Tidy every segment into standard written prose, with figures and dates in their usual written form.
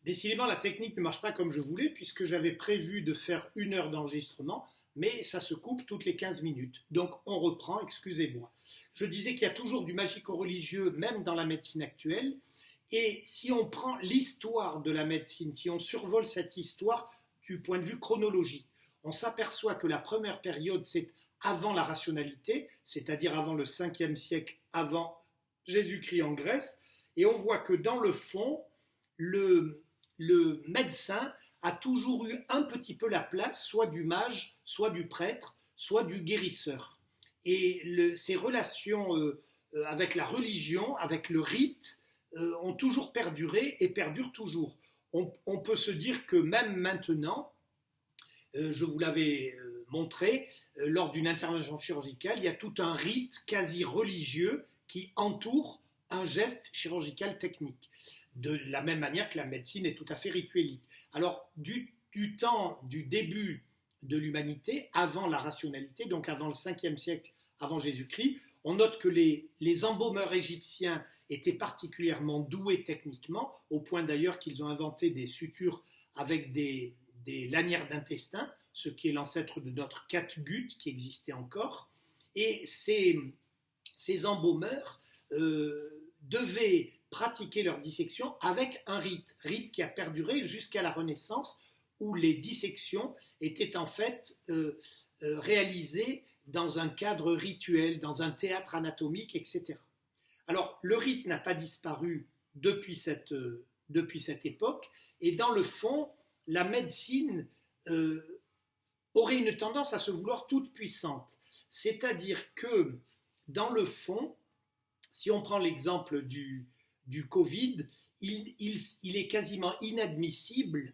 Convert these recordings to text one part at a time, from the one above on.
Décidément, la technique ne marche pas comme je voulais, puisque j'avais prévu de faire 1 heure d'enregistrement, mais ça se coupe toutes les 15 minutes. Donc on reprend, excusez-moi. Je disais qu'il y a toujours du magico-religieux, même dans la médecine actuelle, et si on prend l'histoire de la médecine, si on survole cette histoire du point de vue chronologique, on s'aperçoit que la première période, c'est avant la rationalité, c'est-à-dire avant le 5e siècle, avant Jésus-Christ en Grèce, et on voit que dans le fond, le médecin a toujours eu un petit peu la place, soit du mage, soit du prêtre, soit du guérisseur. Et ces relations avec la religion, avec le rite, ont toujours perduré et perdurent toujours. On peut se dire que même maintenant, je vous l'avais montré, lors d'une intervention chirurgicale, il y a tout un rite quasi religieux qui entoure un geste chirurgical technique. De la même manière que la médecine est tout à fait rituelique. Alors, du temps du début de l'humanité, avant la rationalité, donc avant le 5e siècle, avant Jésus-Christ, on note que les embaumeurs égyptiens étaient particulièrement doués techniquement, au point d'ailleurs qu'ils ont inventé des sutures avec des lanières d'intestin, ce qui est l'ancêtre de notre catgut qui existait encore. Et ces embaumeurs devaient pratiquer leur dissection avec un rite qui a perduré jusqu'à la Renaissance, où les dissections étaient en fait réalisées dans un cadre rituel, dans un théâtre anatomique, etc. Alors, le rite n'a pas disparu depuis cette époque, et dans le fond, la médecine aurait une tendance à se vouloir toute puissante. C'est-à-dire que, dans le fond, si on prend l'exemple du Covid, il est quasiment inadmissible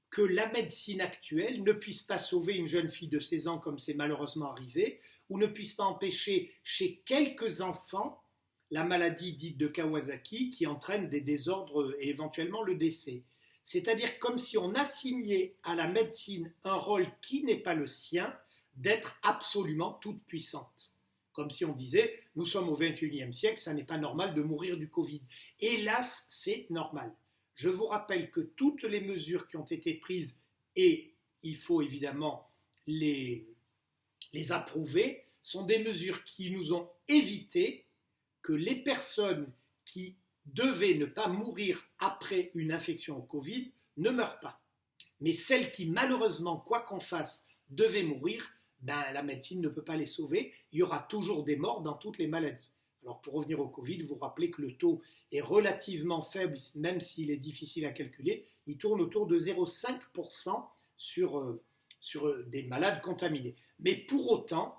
que la médecine actuelle ne puisse pas sauver une jeune fille de 16 ans comme c'est malheureusement arrivé, ou ne puisse pas empêcher chez quelques enfants la maladie dite de Kawasaki qui entraîne des désordres et éventuellement le décès. C'est-à-dire comme si on assignait à la médecine un rôle qui n'est pas le sien, d'être absolument toute puissante. Comme si on disait, nous sommes au XXIe siècle, ça n'est pas normal de mourir du Covid. Hélas, c'est normal. Je vous rappelle que toutes les mesures qui ont été prises, et il faut évidemment les approuver, sont des mesures qui nous ont évité que les personnes qui devaient ne pas mourir après une infection au Covid ne meurent pas. Mais celles qui, malheureusement, quoi qu'on fasse, devaient mourir, la médecine ne peut pas les sauver. Il y aura toujours des morts dans toutes les maladies. Alors pour revenir au Covid, vous rappelez que le taux est relativement faible, même s'il est difficile à calculer. Il tourne autour de 0,5% sur des malades contaminés. Mais pour autant,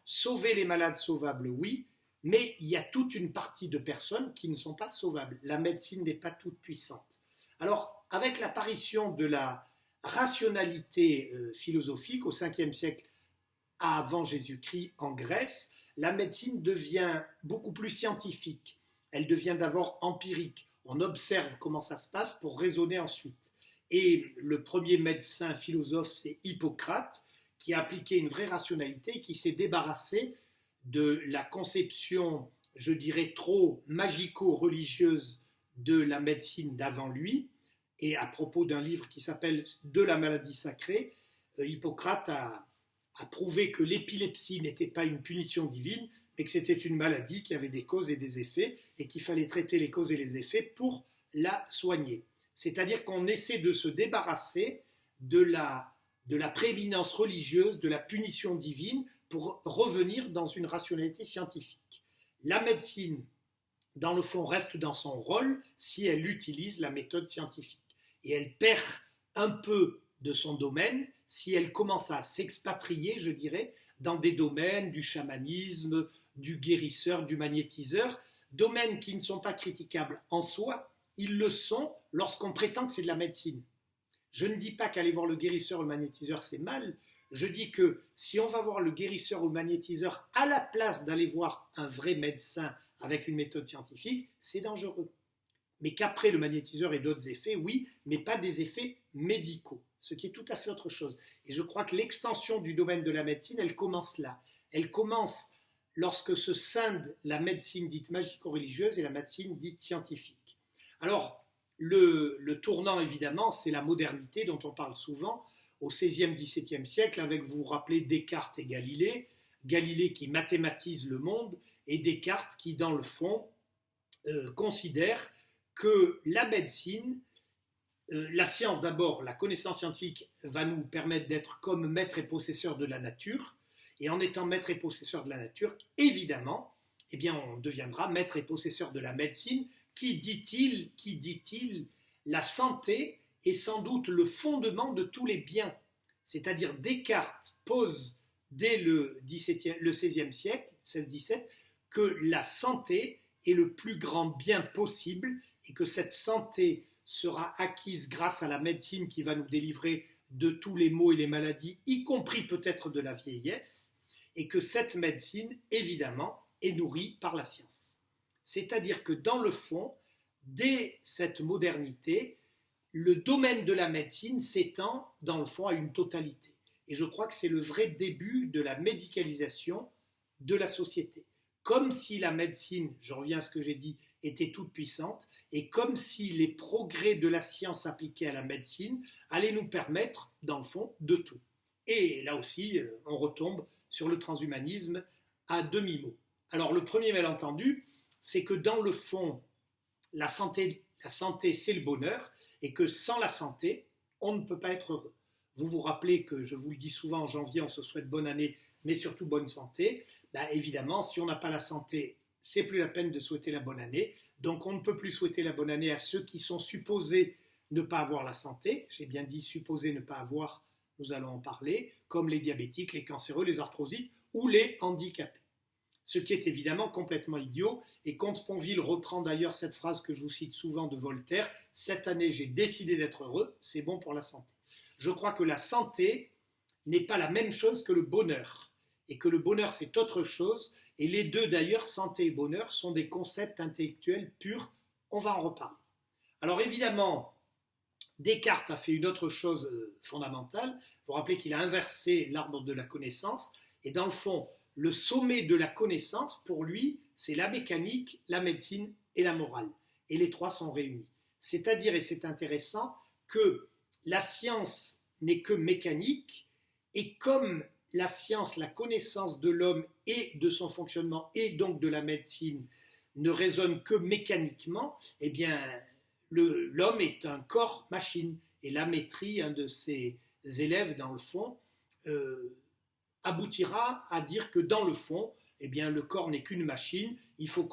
sauver les malades sauvables, oui, mais il y a toute une partie de personnes qui ne sont pas sauvables. La médecine n'est pas toute puissante. Alors, avec l'apparition de la rationalité philosophique au 5e siècle avant Jésus-Christ en Grèce, la médecine devient beaucoup plus scientifique. Elle devient d'abord empirique. On observe comment ça se passe pour raisonner ensuite. Et le premier médecin philosophe, c'est Hippocrate, qui a appliqué une vraie rationalité, qui s'est débarrassé de la conception, je dirais, trop magico-religieuse de la médecine d'avant lui. Et à propos d'un livre qui s'appelle De la maladie sacrée, Hippocrate a prouvé que l'épilepsie n'était pas une punition divine, mais que c'était une maladie qui avait des causes et des effets, et qu'il fallait traiter les causes et les effets pour la soigner. C'est-à-dire qu'on essaie de se débarrasser de la prééminence religieuse, de la punition divine, pour revenir dans une rationalité scientifique. La médecine, dans le fond, reste dans son rôle si elle utilise la méthode scientifique. Et elle perd un peu de son domaine si elle commence à s'expatrier, je dirais, dans des domaines du chamanisme, du guérisseur, du magnétiseur, domaines qui ne sont pas critiquables en soi, ils le sont lorsqu'on prétend que c'est de la médecine. Je ne dis pas qu'aller voir le guérisseur ou le magnétiseur, c'est mal. Je dis que si on va voir le guérisseur ou le magnétiseur à la place d'aller voir un vrai médecin avec une méthode scientifique, c'est dangereux. Mais qu'après le magnétiseur ait d'autres effets, oui, mais pas des effets médicaux, ce qui est tout à fait autre chose. Et je crois que l'extension du domaine de la médecine, elle commence là. Elle commence lorsque se scinde la médecine dite magico-religieuse et la médecine dite scientifique. Alors, Le tournant, évidemment, c'est la modernité dont on parle souvent au XVIe, XVIIe siècle, avec, vous vous rappelez, Descartes et Galilée. Galilée qui mathématise le monde et Descartes qui, dans le fond, considère que la médecine, la science d'abord, la connaissance scientifique va nous permettre d'être comme maître et possesseur de la nature. Et en étant maître et possesseur de la nature, évidemment, eh bien, on deviendra maître et possesseur de la médecine. Qui dit-il, la santé est sans doute le fondement de tous les biens. C'est-à-dire Descartes pose dès le XVIe siècle, 16-17, que la santé est le plus grand bien possible et que cette santé sera acquise grâce à la médecine qui va nous délivrer de tous les maux et les maladies, y compris peut-être de la vieillesse, et que cette médecine, évidemment, est nourrie par la science. C'est-à-dire que dans le fond, dès cette modernité, le domaine de la médecine s'étend dans le fond à une totalité. Et je crois que c'est le vrai début de la médicalisation de la société. Comme si la médecine, je reviens à ce que j'ai dit, était toute puissante, et comme si les progrès de la science appliqués à la médecine allaient nous permettre, dans le fond, de tout. Et là aussi, on retombe sur le transhumanisme à demi-mot. Alors le premier malentendu, c'est que dans le fond, la santé c'est le bonheur, et que sans la santé, on ne peut pas être heureux. Vous vous rappelez que, je vous le dis souvent, en janvier, on se souhaite bonne année, mais surtout bonne santé. Ben, évidemment, si on n'a pas la santé, c'est plus la peine de souhaiter la bonne année. Donc on ne peut plus souhaiter la bonne année à ceux qui sont supposés ne pas avoir la santé. J'ai bien dit supposés ne pas avoir, nous allons en parler, comme les diabétiques, les cancéreux, les arthrosiques ou les handicapés. Ce qui est évidemment complètement idiot. Et Comte-Sponville reprend d'ailleurs cette phrase que je vous cite souvent de Voltaire, « Cette année, j'ai décidé d'être heureux, c'est bon pour la santé ». Je crois que la santé n'est pas la même chose que le bonheur, et que le bonheur, c'est autre chose, et les deux d'ailleurs, santé et bonheur, sont des concepts intellectuels purs, on va en reparler. Alors évidemment, Descartes a fait une autre chose fondamentale, vous vous rappelez qu'il a inversé l'arbre de la connaissance, et dans le fond, le sommet de la connaissance, pour lui, c'est la mécanique, la médecine et la morale. Et les trois sont réunis. C'est-à-dire, et c'est intéressant, que la science n'est que mécanique, et comme la science, la connaissance de l'homme et de son fonctionnement, et donc de la médecine, ne raisonne que mécaniquement, eh bien, l'homme est un corps-machine. Et Lamétrie, un de ses élèves, dans le fond, aboutira à dire que dans le fond, eh bien, le corps n'est qu'une machine, il faut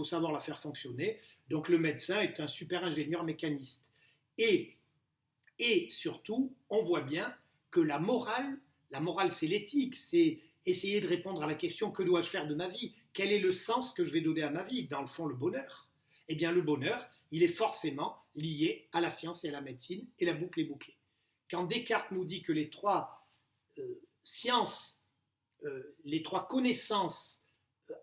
savoir la faire fonctionner. Donc le médecin est un super ingénieur mécaniste. Et surtout, on voit bien que la morale c'est l'éthique, c'est essayer de répondre à la question que dois-je faire de ma vie? Quel est le sens que je vais donner à ma vie? Dans le fond, le bonheur. Eh bien, le bonheur, il est forcément lié à la science et à la médecine, et la boucle est bouclée. Quand Descartes nous dit que les trois sciences, les trois connaissances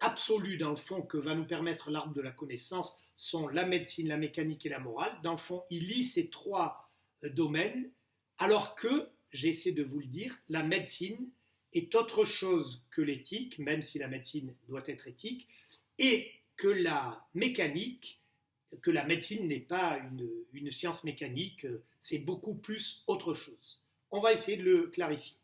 absolues, dans le fond, que va nous permettre l'arbre de la connaissance, sont la médecine, la mécanique et la morale. Dans le fond, il lie ces trois domaines, alors que, j'essaie de vous le dire, la médecine est autre chose que l'éthique, même si la médecine doit être éthique, et que la mécanique, que la médecine n'est pas une science mécanique, c'est beaucoup plus autre chose. On va essayer de le clarifier.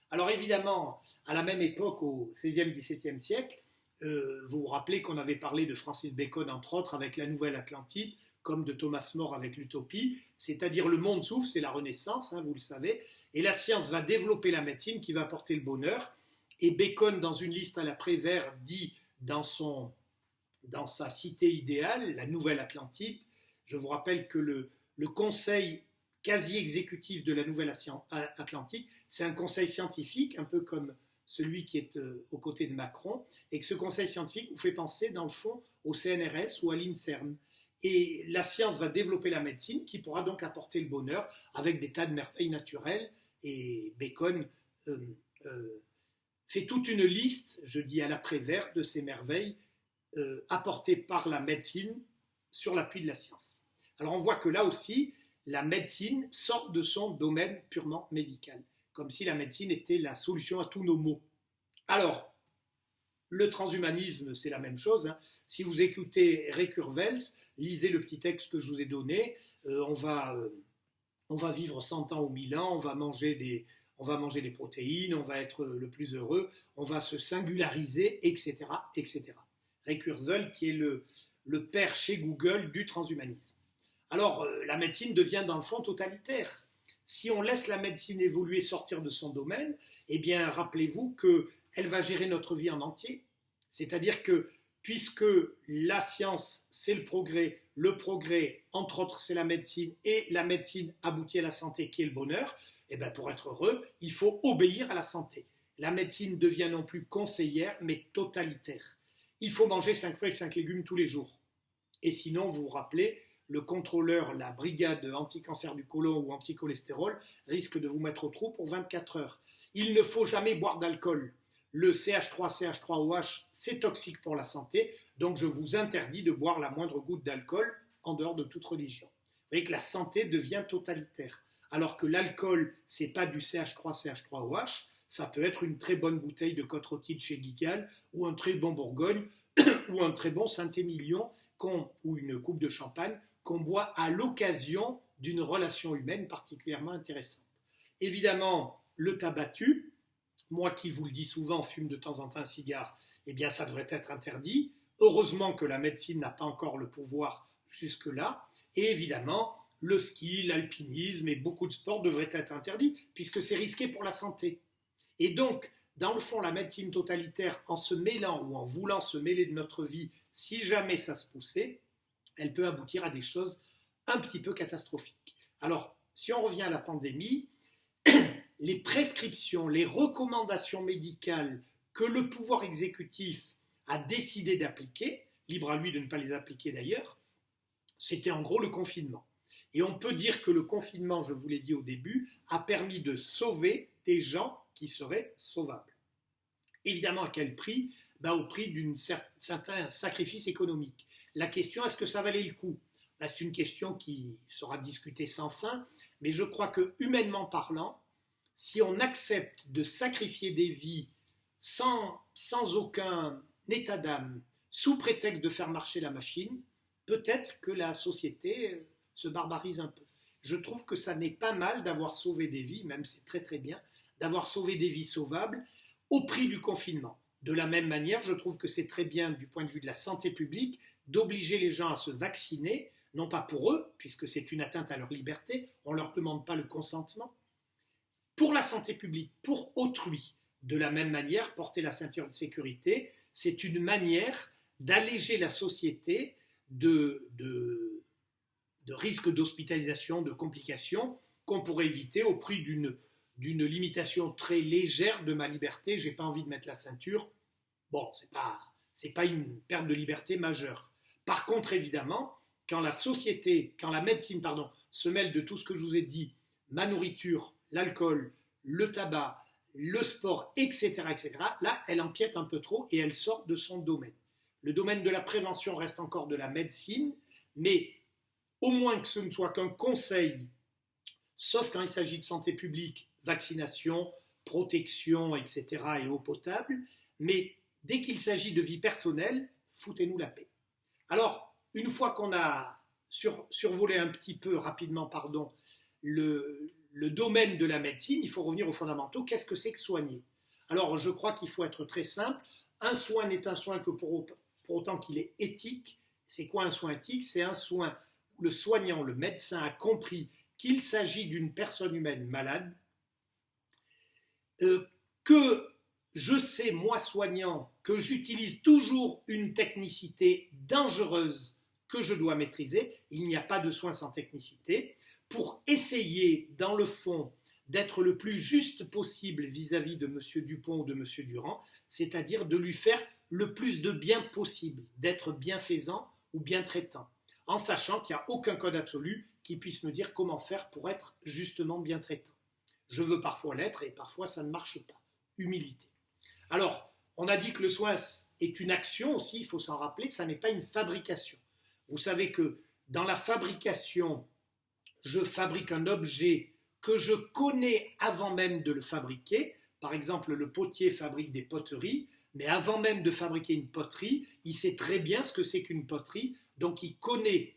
Alors évidemment, à la même époque, au XVIe, XVIIe siècle, vous vous rappelez qu'on avait parlé de Francis Bacon, entre autres, avec la Nouvelle Atlantide, comme de Thomas More avec l'Utopie, c'est-à-dire le monde s'ouvre, c'est la Renaissance, vous le savez, et la science va développer la médecine qui va apporter le bonheur. Et Bacon, dans une liste à la Prévert, dit dans sa cité idéale, la Nouvelle Atlantide, je vous rappelle que le conseil quasi-exécutif de la Nouvelle Atlantique, c'est un conseil scientifique, un peu comme celui qui est aux côtés de Macron, et que ce conseil scientifique vous fait penser, dans le fond, au CNRS ou à l'INSERM. Et la science va développer la médecine qui pourra donc apporter le bonheur avec des tas de merveilles naturelles. Et Bacon fait toute une liste, je dis à l'après-vert, de ces merveilles apportées par la médecine sur l'appui de la science. Alors on voit que là aussi, la médecine sort de son domaine purement médical, comme si la médecine était la solution à tous nos maux. Alors, Le transhumanisme, c'est la même chose, hein. Si vous écoutez Ray Kurzweil, lisez le petit texte que je vous ai donné. On va vivre 100 ans ou 1000 ans, on va manger des protéines, on va être le plus heureux, on va se singulariser, etc. etc. Ray Kurzweil, qui est le père chez Google du transhumanisme. Alors, la médecine devient dans le fond totalitaire. Si on laisse la médecine évoluer, sortir de son domaine, eh bien, rappelez-vous qu'elle va gérer notre vie en entier. C'est-à-dire que, puisque la science, c'est le progrès, entre autres, c'est la médecine, et la médecine aboutit à la santé, qui est le bonheur, eh bien, pour être heureux, il faut obéir à la santé. La médecine devient non plus conseillère, mais totalitaire. Il faut manger 5 fruits et 5 légumes tous les jours. Et sinon, vous vous rappelez, le contrôleur, la brigade anti-cancer du côlon ou anti-cholestérol risque de vous mettre au trou pour 24 heures. Il ne faut jamais boire d'alcool. Le CH3, CH3OH, c'est toxique pour la santé, donc je vous interdis de boire la moindre goutte d'alcool en dehors de toute religion. Vous voyez que la santé devient totalitaire. Alors que l'alcool, ce n'est pas du CH3, CH3OH, ça peut être une très bonne bouteille de Côte-Rôtie chez Guigal, ou un très bon Bourgogne, ou un très bon Saint-Émilion, ou une coupe de champagne, qu'on boit à l'occasion d'une relation humaine particulièrement intéressante. Évidemment, le tabac tue. Moi qui vous le dis souvent, fume de temps en temps un cigare, eh bien ça devrait être interdit. Heureusement que la médecine n'a pas encore le pouvoir jusque-là. Et évidemment, le ski, l'alpinisme et beaucoup de sports devraient être interdits, puisque c'est risqué pour la santé. Et donc, dans le fond, la médecine totalitaire, en se mêlant ou en voulant se mêler de notre vie, si jamais ça se poussait, elle peut aboutir à des choses un petit peu catastrophiques. Alors, si on revient à la pandémie, les prescriptions, les recommandations médicales que le pouvoir exécutif a décidé d'appliquer, libre à lui de ne pas les appliquer d'ailleurs, c'était en gros le confinement. Et on peut dire que le confinement, je vous l'ai dit au début, a permis de sauver des gens qui seraient sauvables. Évidemment, à quel prix ? Au prix d'un certain sacrifice économique. La question, est-ce que ça valait le coup ? C'est une question qui sera discutée sans fin, mais je crois que, humainement parlant, si on accepte de sacrifier des vies sans aucun état d'âme, sous prétexte de faire marcher la machine, peut-être que la société se barbarise un peu. Je trouve que ça n'est pas mal d'avoir sauvé des vies, même c'est très très bien, d'avoir sauvé des vies sauvables au prix du confinement. De la même manière, je trouve que c'est très bien du point de vue de la santé publique d'obliger les gens à se vacciner, non pas pour eux, puisque c'est une atteinte à leur liberté, on ne leur demande pas le consentement, pour la santé publique, pour autrui. De la même manière, porter la ceinture de sécurité, c'est une manière d'alléger la société de risques d'hospitalisation, de complications qu'on pourrait éviter au prix d'une limitation très légère de ma liberté. Je n'ai pas envie de mettre la ceinture. Bon, c'est pas une perte de liberté majeure. Par contre, évidemment, quand la médecine, se mêle de tout ce que je vous ai dit, ma nourriture, l'alcool, le tabac, le sport, etc., là, elle empiète un peu trop et elle sort de son domaine. Le domaine de la prévention reste encore de la médecine, mais au moins que ce ne soit qu'un conseil, sauf quand il s'agit de santé publique, vaccination, protection, etc., et eau potable, mais dès qu'il s'agit de vie personnelle, foutez-nous la paix. Alors, une fois qu'on a survolé un petit peu rapidement, le domaine de la médecine, il faut revenir aux fondamentaux. Qu'est-ce que c'est que soigner ? Alors, je crois qu'il faut être très simple. Un soin n'est un soin que pour autant qu'il est éthique. C'est quoi un soin éthique ? C'est un soin où le soignant, le médecin a compris qu'il s'agit d'une personne humaine malade, que je sais, moi soignant, que j'utilise toujours une technicité dangereuse que je dois maîtriser. Il n'y a pas de soin sans technicité, pour essayer, dans le fond, d'être le plus juste possible vis-à-vis de M. Dupont ou de M. Durand, c'est-à-dire de lui faire le plus de bien possible, d'être bienfaisant ou bien traitant, en sachant qu'il n'y a aucun code absolu qui puisse me dire comment faire pour être justement bien traitant. Je veux parfois l'être et parfois ça ne marche pas. Humilité. Alors, on a dit que le soin est une action aussi, il faut s'en rappeler, ça n'est pas une fabrication. Vous savez que dans la fabrication, je fabrique un objet que je connais avant même de le fabriquer. Par exemple, le potier fabrique des poteries. Mais avant même de fabriquer une poterie, il sait très bien ce que c'est qu'une poterie, donc il connaît